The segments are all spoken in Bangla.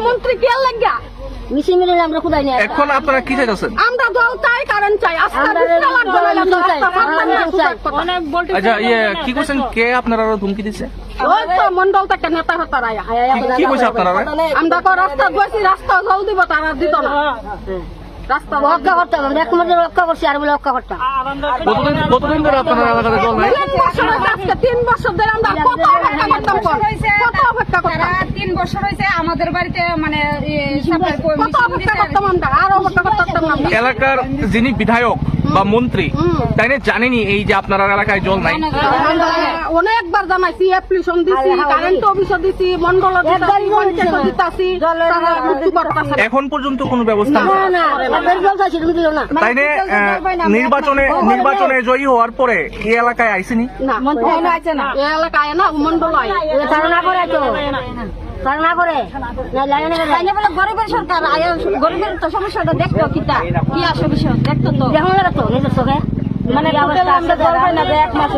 মন্ত্রী কে লাগা মিশি মিলে আমরা খুদাই না। এখন আপনারা কি চাইছেন? আমরা দল চাই, কারণ চাই, আচ্ছা কি করছেন? কে আপনারা ধুমকি দিচ্ছে? ওই তো মন্ডল থেকে নেতা হতারা কি কইছে আপনারা? আমরা তো রাস্তা বসি, রাস্তা জল দিব, তারা দিত না। রাস্তা রক্ষা করতাম, আমরা এক মাসে রক্ষা করছি, আর বলে রক্ষা করতাম। কতদিন ধরে আপনারা এলাকাতে জল নাই? 3 বছর ধরে আমরা কত অপেক্ষা করতাম, কত অপেক্ষা করতাম। 3 বছর হয়েছে আমাদের বাড়িতে মানে কত অপেক্ষা করতাম আমরা, আর অপেক্ষা করতাম না। এলাকার যিনি বিধায়ক বা মন্ত্রী তাই না জানেনি এই যে আপনার এলাকায় জল নাই? অনেকবার জানাইছি, অ্যাপ্লিকেশন দিছি, কারেন্ট অফিসে দিছি, মন্ডল দিতাছি, এখন পর্যন্ত কোনো ব্যবস্থা নেই। তাই না নির্বাচনে জয়ী হওয়ার পরে এই এলাকায় আইসিনি? না, এই এলাকায় না, মন্ডল ধারণা করে তো গরিবের সরকার গরিবের তো সমস্যাটা দেখতো, কি আসে বিষয় দেখতো তো, তো নিজের চোখে মানে এক মাস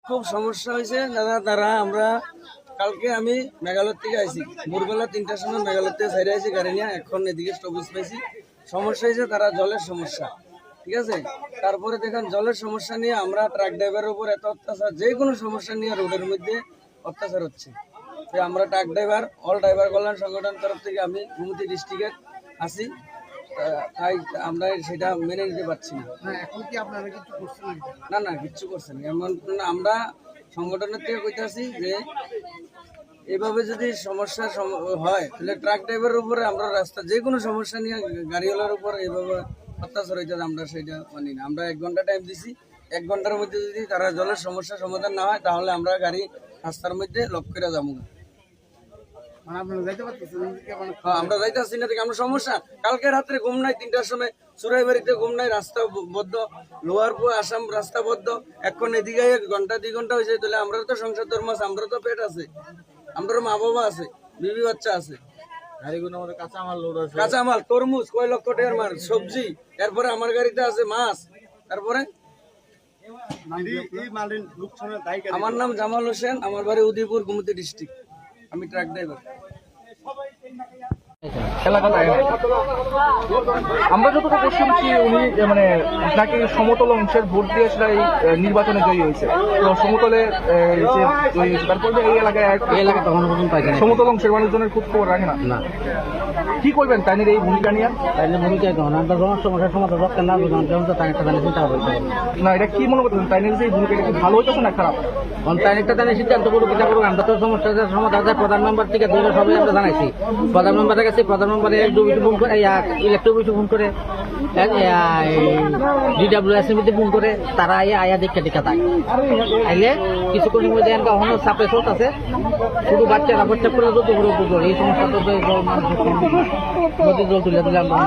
খুব সমস্যা হয়েছে দাদা। তারা আমরা কালকে আমি মেঘালয় থেকে আইছি, ভোরবেলা 3টার সময় মেঘালয় থেকে সাইডে আইছি গাড়ি নিয়ে, এখন এদিকে স্টপেজ পাইছি। সমস্যা হয়েছে তারা জলের সমস্যা, ঠিক আছে। তারপরে দেখেন জলের সমস্যা নিয়ে আমরা ট্রাক ড্রাইভারের উপর এত অত্যাচার, যে কোনো সমস্যা নিয়ে রোডের মধ্যে অত্যাচার হচ্ছে। আমরা ট্রাক ড্রাইভার, অল ড্রাইভার কল্যাণ সংগঠন তরফ থেকে আমি গোমতী ডিস্ট্রিক্টে আছি, তাই আমরা সেটা মেনে নিতে পারছি না। এখন কি আপনারা কিছু করছেন? না কিচ্ছু করছেন এমন আমরা সংগঠনের থেকে কইতাছি যে এভাবে যদি সমস্যা হয় তাহলে ট্রাক ড্রাইভারের উপরে আমরা রাস্তা যে কোনো সমস্যা নিয়ে গাড়িওয়ালার উপর এইভাবে অত্যাচার হইতে আমরা সেটা মানি না। আমরা 1 ঘন্টা টাইম দিছি, 1 ঘন্টার মধ্যে যদি তারা জলের সমস্যা সমাধান না হয় তাহলে আমরা গাড়ি রাস্তার মধ্যে লক করে যাবো না। আমরা যাইতেছি না, আমরা সমস্যা কালকে রাত্রে ঘুম নাই, 3টার সময় সুরাইবাড়িতে ঘুম নাই, রাস্তা বদ্ধ, লোহারপুর আসাম রাস্তা বদ্ধ। এখন এদিকে 1 ঘন্টা 2 ঘন্টা হয়েছে, তাহলে আমরা তো সংসার ধর্ম আছে, আমরা তো পেট আছে, আমরা মা বাবা আছে, বিবি বাচ্চা আছে, কাঁচামাল তরমুজ কয় লক্ষ টাকার মাল, সবজি, এরপরে আমার গাড়িতে আছে মাছ। তারপরে আমার নাম জামাল হোসেন, আমার বাড়ি উদয়পুর, গোমতী ডিস্ট্রিক্ট, আমি ট্রাক ড্রাইভার। আমরা যতটুকু শুনছি উনি মানে নাকি সমতল অংশের ভোট দিয়ে সেটা এই নির্বাচনে জয়ী হয়েছে, তো সমতলে জয়ী হয়েছে, তারপরে এই এলাকায় তখন সমতল অংশের মানুষজনের খুব খবর রাখে না। কি করবেন তাইনের এই ভূমিকা নিয়ে? না, এটা কি মনে করতেন তাইনের যে ভূমিকা, এটা কি ভালো হইতেছে না খারাপ? সিদ্ধান্ত করুক, কিনা করুক, আমরা তো সমস্যার সমাধান প্রধান মেম্বার থেকে দূরে সবাই আমরা জানাইছি। প্রধান মেম্বারের কাছে প্রধান মেম্বারে ফোন করে, ইলেকট্রিক ফোন করে, DWSMতে ফোন করে, তারা আয়া দেখা থাকে আইলে কিছুক্ষণের মধ্যে এখনো চাপে চলতে আছে। শুধু বাচ্চারা বাচ্চা করে যত এই সমস্যা তো নদীর জল তুলে দিলে আমরা